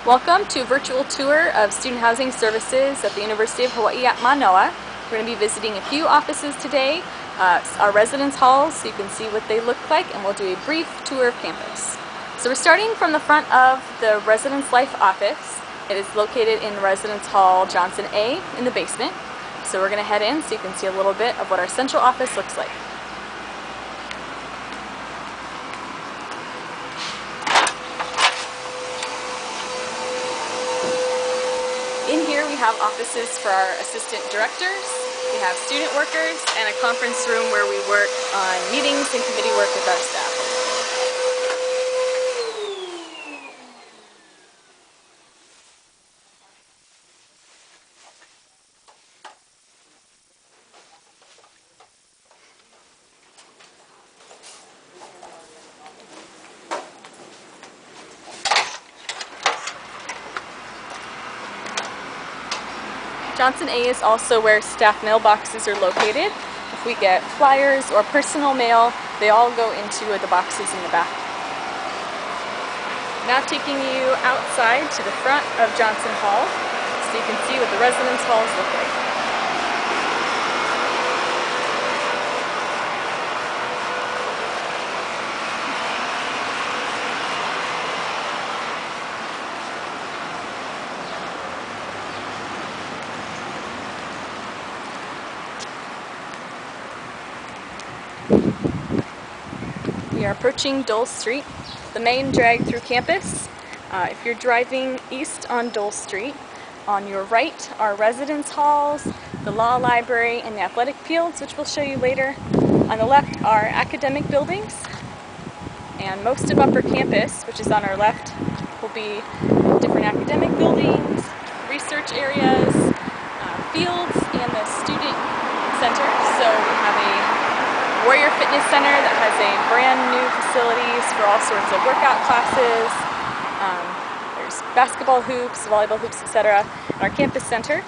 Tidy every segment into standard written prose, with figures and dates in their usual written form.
Welcome to a virtual tour of student housing services at the University of Hawaii at Manoa. We're going to be visiting a few offices today, our residence halls, so you can see what they look like, and we'll do a brief tour of campus. So we're starting from the front of the Residence Life office. It is located in Residence Hall Johnson A in the basement. So we're going to head in so you can see a little bit of what our central office looks like. In here we have offices for our assistant directors, we have student workers, and a conference room where we work on meetings and committee work with our staff. Johnson A is also where staff mailboxes are located. If we get flyers or personal mail, they all go into the boxes in the back. Now taking you outside to the front of Johnson Hall so you can see what the residence halls look like. We are approaching Dole Street, the main drag through campus. If you're driving east on Dole Street, on your right are residence halls, the law library, and the athletic fields, which we'll show you later. On the left are academic buildings, and most of upper campus, which is on our left, will be different academic buildings, research areas, fields, and the student center. So we have a Warrior Fitness Center that has a brand new facilities for all sorts of workout classes. There's basketball hoops, volleyball hoops, etc. And our campus center.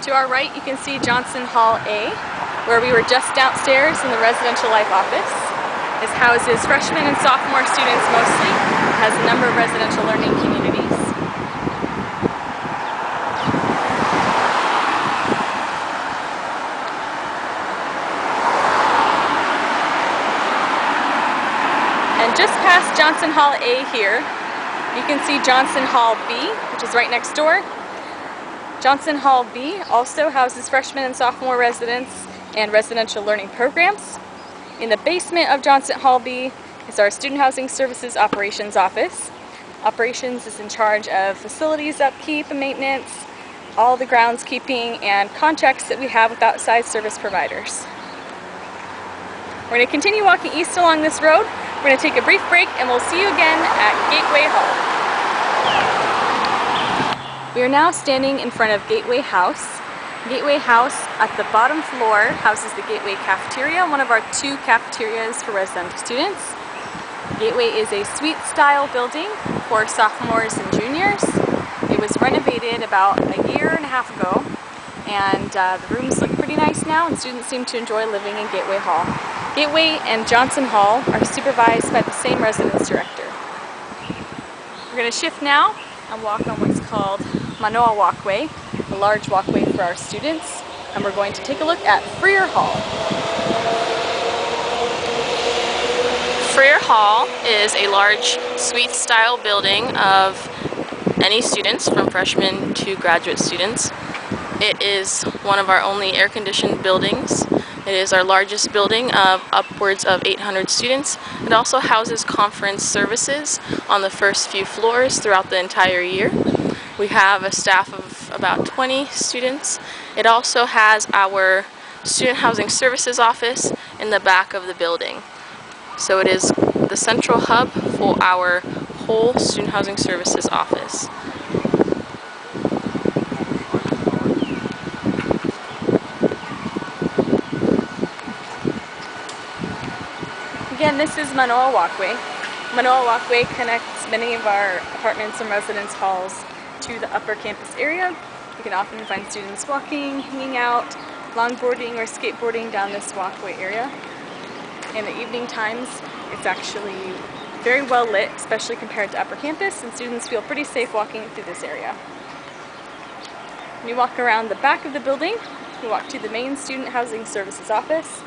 To our right you can see Johnson Hall A, where we were just downstairs in the Residential Life office. This houses freshmen and sophomore students mostly. It has a number of residential learning communities. And just past Johnson Hall A here, you can see Johnson Hall B, which is right next door. Johnson Hall B also houses freshman and sophomore residents and residential learning programs. In the basement of Johnson Hall B is our Student Housing Services Operations Office. Operations is in charge of facilities upkeep and maintenance, all the groundskeeping, and contracts that we have with outside service providers. We're going to continue walking east along this road. We're going to take a brief break and we'll see you again at Gateway Hall. We are now standing in front of Gateway House. Gateway House at the bottom floor houses the Gateway Cafeteria, one of our two cafeterias for residential students. Gateway is a suite style building for sophomores and juniors. It was renovated about a year and a half ago, and the rooms look pretty nice now, and students seem to enjoy living in Gateway Hall. Gateway and Johnson Hall are supervised by the same residence director. We're going to shift now and walk on what's called Manoa Walkway, a large walkway for our students, and we're going to take a look at Freer Hall. Freer Hall is a large suite-style building of any students, from freshmen to graduate students. It is one of our only air-conditioned buildings. It is our largest building of upwards of 800 students. It also houses conference services on the first few floors throughout the entire year. We have a staff of about 20 students. It also has our Student Housing Services office in the back of the building. So it is the central hub for our whole Student Housing Services office. Again, this is Manoa Walkway. Manoa Walkway connects many of our apartments and residence halls to the upper campus area. You can often find students walking, hanging out, longboarding, or skateboarding down this walkway area. In the evening times, it's actually very well lit, especially compared to upper campus, and students feel pretty safe walking through this area. When you walk around the back of the building, you walk to the main Student Housing Services office.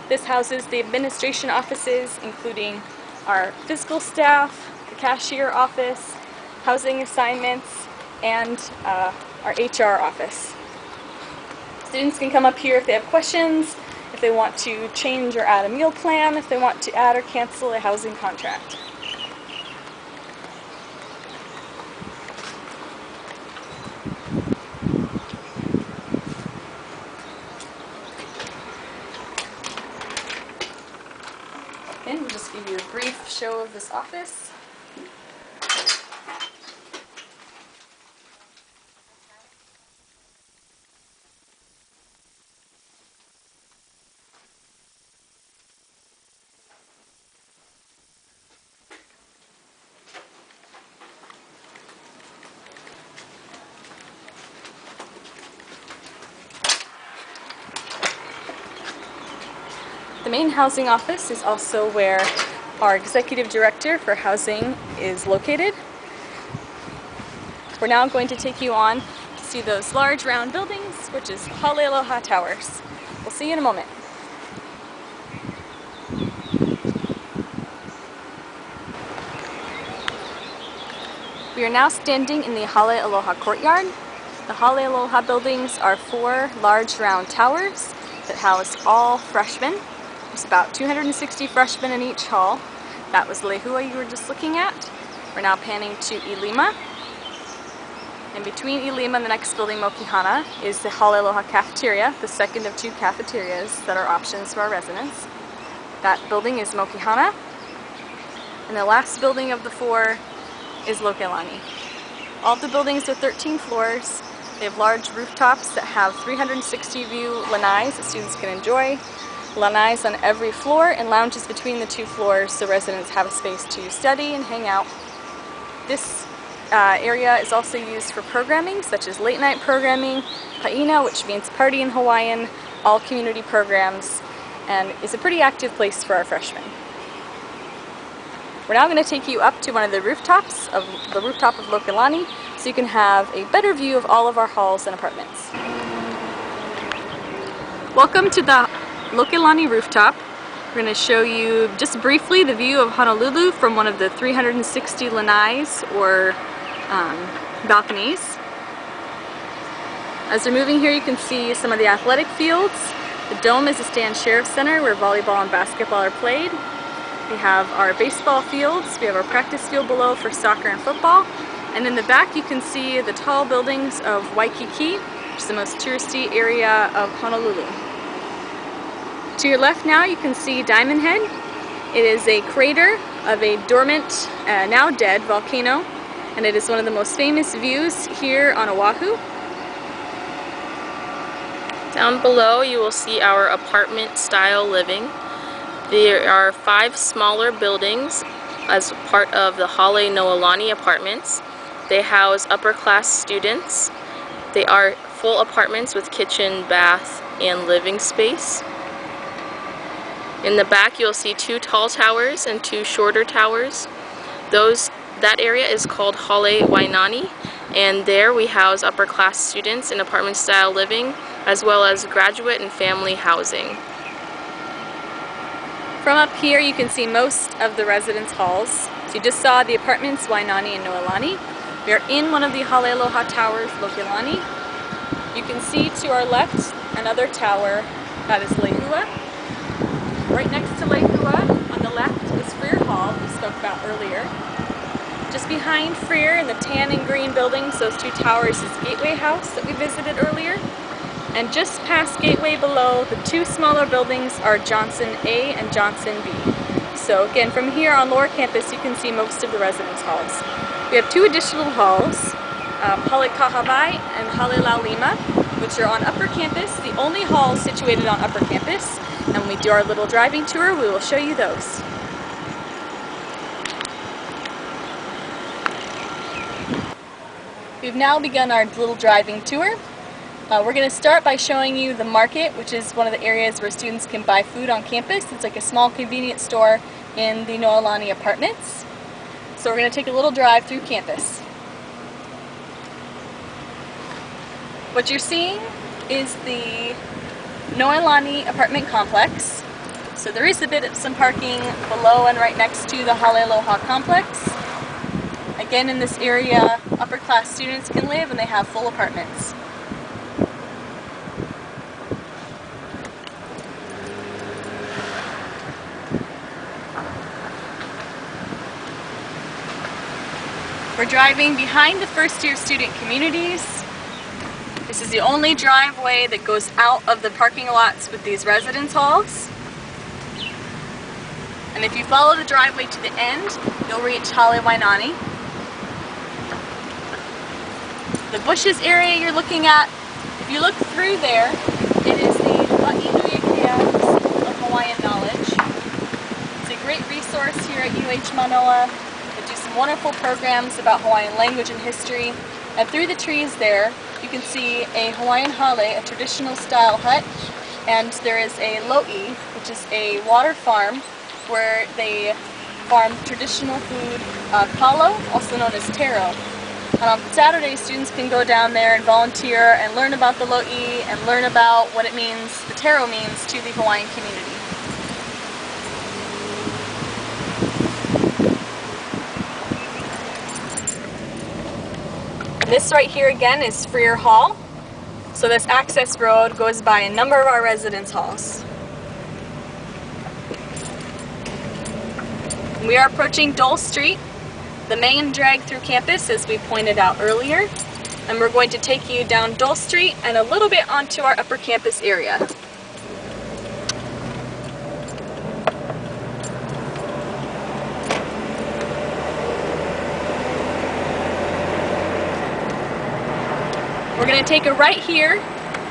This houses the administration offices, including our physical staff, the cashier office, housing assignments, and our HR office. Students can come up here if they have questions, if they want to change or add a meal plan, if they want to add or cancel a housing contract. And we'll just give you a brief show of this office. The main housing office is also where our executive director for housing is located. We're now going to take you on to see those large round buildings, which is Hale Aloha Towers. We'll see you in a moment. We are now standing in the Hale Aloha courtyard. The Hale Aloha buildings are 4 large round towers that house all freshmen. There's about 260 freshmen in each hall. That was Lehua you were just looking at. We're now panning to Ilima. And between Ilima and the next building, Mokihana, is the Hale Aloha cafeteria, the second of 2 cafeterias that are options for our residents. That building is Mokihana. And the last building of the 4 is Lokelani. All of the buildings are 13 floors. They have large rooftops that have 360 view lanais that students can enjoy. Lanais on every floor and lounges between the 2 floors so residents have a space to study and hang out. This area is also used for programming such as late night programming, Paina, which means party in Hawaiian, all community programs, and is a pretty active place for our freshmen. We're now going to take you up to one of the rooftops of Lokelani so you can have a better view of all of our halls and apartments. Welcome to the Lokelani rooftop. We're going to show you just briefly the view of Honolulu from one of the 360 lanais or balconies. As we're moving here, you can see some of the athletic fields. The dome is a Stan Sheriff Center where volleyball and basketball are played. We have our baseball fields. We have our practice field below for soccer and football. And in the back you can see the tall buildings of Waikiki, which is the most touristy area of Honolulu. To your left now you can see Diamond Head. It is a crater of a dormant, now dead volcano, and it is one of the most famous views here on Oahu. Down below you will see our apartment style living. There are 5 smaller buildings as part of the Hale Noelani apartments. They house upper class students. They are full apartments with kitchen, bath, and living space. In the back you'll see 2 tall towers and 2 shorter towers. That area is called Hale Wainani, and there we house upper class students in apartment style living as well as graduate and family housing. From up here you can see most of the residence halls. So you just saw the apartments Wainani and Noelani. We are in one of the Hale Aloha towers, Lokelani. You can see to our left another tower, that is Lehua. Right next to Lehua, on the left, is Freer Hall, we spoke about earlier. Just behind Freer in the tan and green buildings, those 2 towers, is Gateway House that we visited earlier. And just past Gateway below, the 2 smaller buildings are Johnson A and Johnson B. So again, from here on lower campus, you can see most of the residence halls. We have 2 additional halls, Hale Kahavai and Hale Laulima, which are on upper campus, the only halls situated on upper campus. And when we do our little driving tour, we will show you those. We've now begun our little driving tour. We're going to start by showing you the market, which is one of the areas where students can buy food on campus. It's like a small convenience store in the Noa apartments. So we're going to take a little drive through campus. What you're seeing is the Noa apartment complex. So there is a bit of some parking below and right next to the Halealoha complex. Again, in this area, upper class students can live and they have full apartments. We're driving behind the first-year student communities. This is the only driveway that goes out of the parking lots with these residence halls. And if you follow the driveway to the end, you'll reach Halewainani. The bushes area you're looking at, if you look through there, it is the Ha'inuiakea School of Hawaiian Knowledge. It's a great resource here at UH Manoa. They do some wonderful programs about Hawaiian language and history. And through the trees there, you can see a Hawaiian hale, a traditional style hut, and there is a lo'i, which is a water farm where they farm traditional food, kalo, also known as taro. And on Saturdays, students can go down there and volunteer and learn about the lo'i and learn about what it means, the taro means, to the Hawaiian community. This right here again is Freer Hall. So this access road goes by a number of our residence halls. We are approaching Dole Street, the main drag through campus, as we pointed out earlier. And we're going to take you down Dole Street and a little bit onto our upper campus area. We're going to take a right here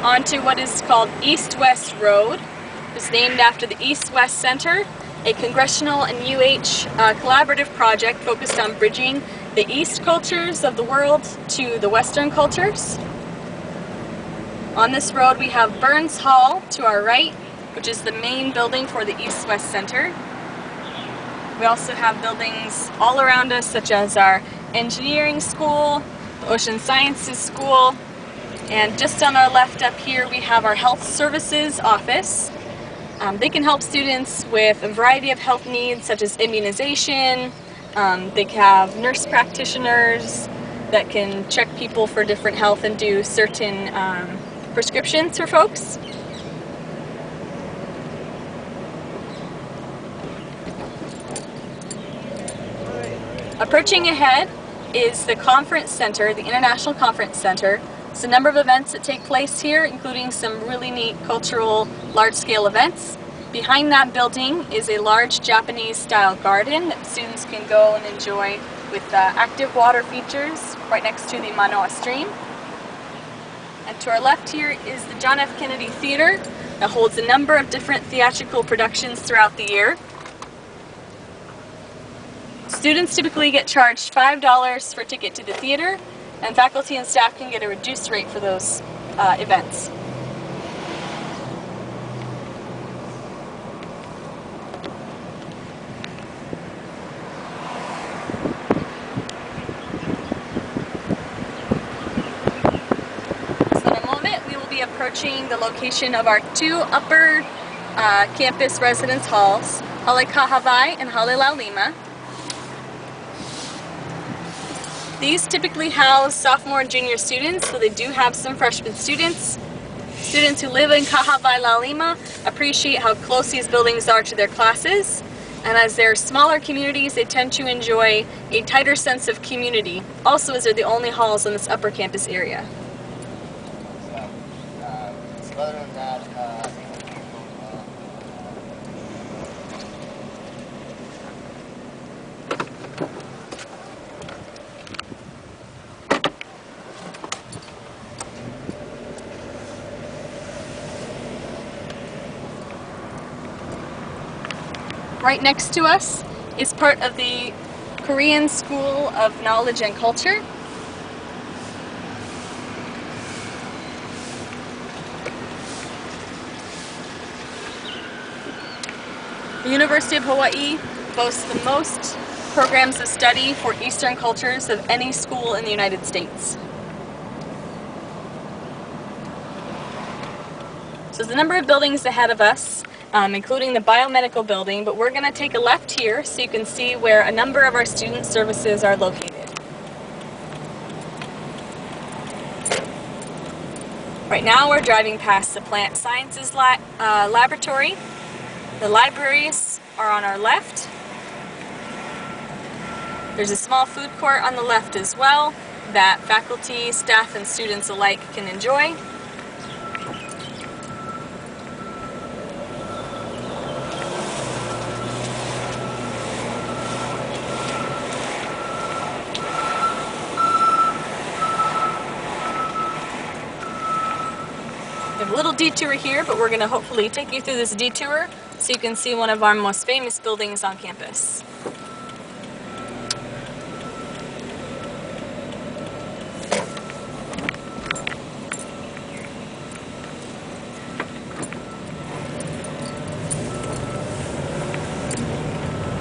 onto what is called East-West Road. It's named after the East-West Center, a congressional and UH collaborative project focused on bridging the East cultures of the world to the Western cultures. On this road we have Burns Hall to our right, which is the main building for the East-West Center. We also have buildings all around us, such as our engineering school, the Ocean Sciences School, and just on our left up here we have our health services office. They can help students with a variety of health needs such as immunization. They have nurse practitioners that can check people for different health and do certain prescriptions for folks. Approaching ahead is the Conference Center, the International Conference Center. It's a number of events that take place here, including some really neat cultural large-scale events. Behind that building is a large Japanese-style garden that students can go and enjoy with active water features right next to the Manoa stream. And to our left here is the John F. Kennedy Theater that holds a number of different theatrical productions throughout the year. Students typically get charged $5 for a ticket to the theater, and faculty and staff can get a reduced rate for those events. So in a moment we will be approaching the location of our two upper campus residence halls, Hale Kahavai and Hale Laulima. These typically house sophomore and junior students, so they do have some freshman students. Students who live in Kahavai Laulima appreciate how close these buildings are to their classes, and as they're smaller communities, they tend to enjoy a tighter sense of community, also as they're the only halls in this upper campus area. So other than that, Right next to us is part of the Korean School of Knowledge and Culture. The University of Hawaii boasts the most programs of study for Eastern cultures of any school in the United States. So there's a number of buildings ahead of us, including the biomedical building, but we're going to take a left here so you can see where a number of our student services are located. Right now we're driving past the Plant Sciences Laboratory. The libraries are on our left. There's a small food court on the left as well that faculty, staff, and students alike can enjoy. We have a little detour here, but we're going to hopefully take you through this detour so you can see one of our most famous buildings on campus.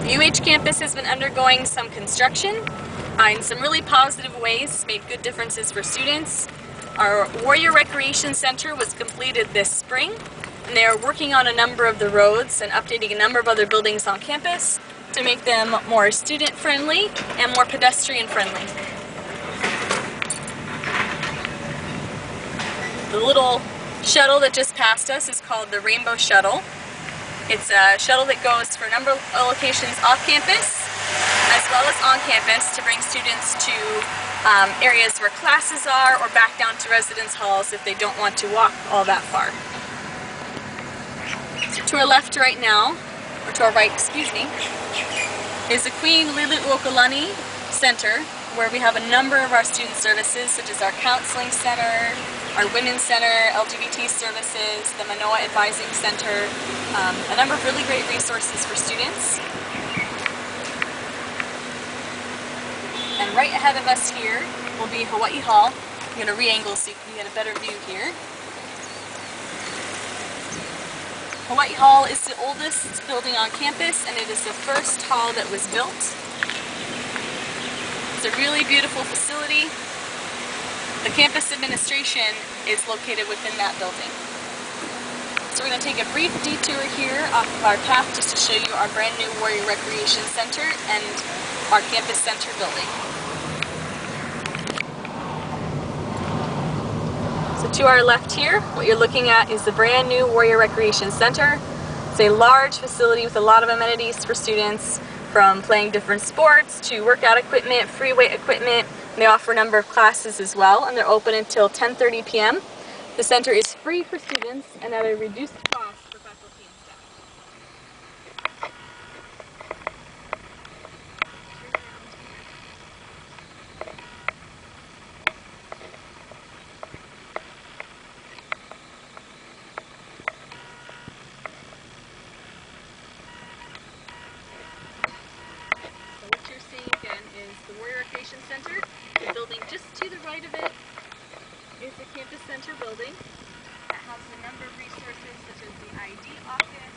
The UH campus has been undergoing some construction in some really positive ways. It's made good differences for students. Our Warrior Recreation Center was completed this spring, and they are working on a number of the roads and updating a number of other buildings on campus to make them more student-friendly and more pedestrian-friendly. The little shuttle that just passed us is called the Rainbow Shuttle. It's a shuttle that goes for a number of locations off campus as well as on campus to bring students to areas where classes are or back down to residence halls if they don't want to walk all that far. To our left right now, or to our right, excuse me, is the Queen Liliuokalani Center, where we have a number of our student services such as our counseling center, our women's center, LGBT services, the Manoa Advising Center, a number of really great resources for students. And right ahead of us here will be Hawaii Hall. I'm going to re-angle so you can get a better view here. Hawaii Hall is the oldest building on campus, and it is the first hall that was built. It's a really beautiful facility. The campus administration is located within that building. So we're going to take a brief detour here off of our path just to show you our brand new Warrior Recreation Center and our campus center building. So to our left here, what you're looking at is the brand new Warrior Recreation Center. It's a large facility with a lot of amenities for students, from playing different sports to workout equipment, free weight equipment. They offer a number of classes as well, and they're open until 10:30 p.m. The center is free for students and at a reduced cost for faculty and staff. So what you're seeing again is the Warrior Recreation Center. The building just to the right of it is the campus center building that has a number of resources such as the ID office.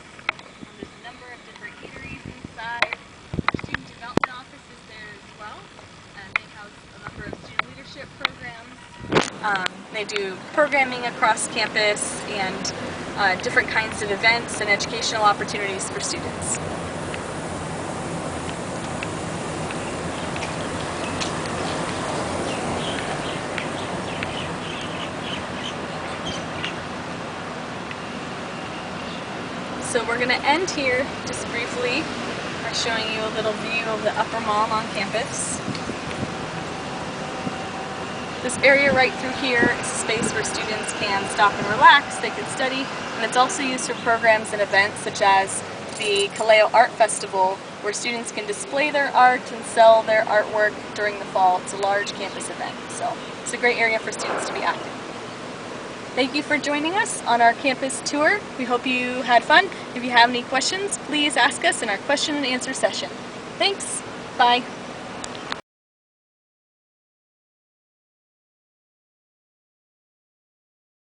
There's a number of different eateries inside. The student development office is there as well, and they house a number of student leadership programs. They do programming across campus and different kinds of events and educational opportunities for students. So we're going to end here just briefly by showing you a little view of the upper mall on campus. This area right through here is a space where students can stop and relax, they can study, and it's also used for programs and events such as the Kaleo Art Festival, where students can display their art and sell their artwork during the fall. It's a large campus event, so it's a great area for students to be active. Thank you for joining us on our campus tour. We hope you had fun. If you have any questions, please ask us in our question and answer session. Thanks. Bye.